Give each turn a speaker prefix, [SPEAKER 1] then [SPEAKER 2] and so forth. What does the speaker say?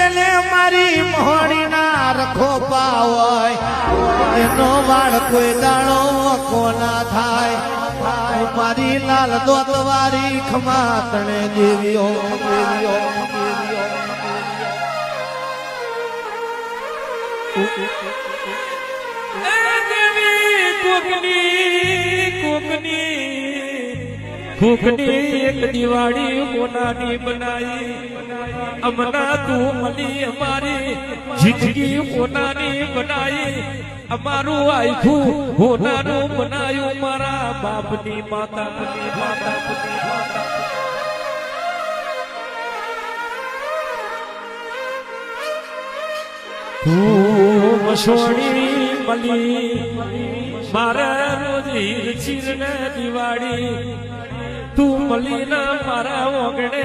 [SPEAKER 1] એને મારી મોહણીના રખો પાવય એનો વાળ કોઈ દાણો કોના થાય મારી લાલ દોતવારી ખમા તણે દેવીઓ
[SPEAKER 2] કોકની એક દિવાળી મોનાની બનાઈ અમના તું મળી અમારી જિંદગી મોનાની બનાઈ અમારું આખું હોનાનું બનાયું મારા બાપની માતા તું મસોણી મળી મારા રોજ હીર ચીરને દિવાળી તું મળી ના મારા ઓગણે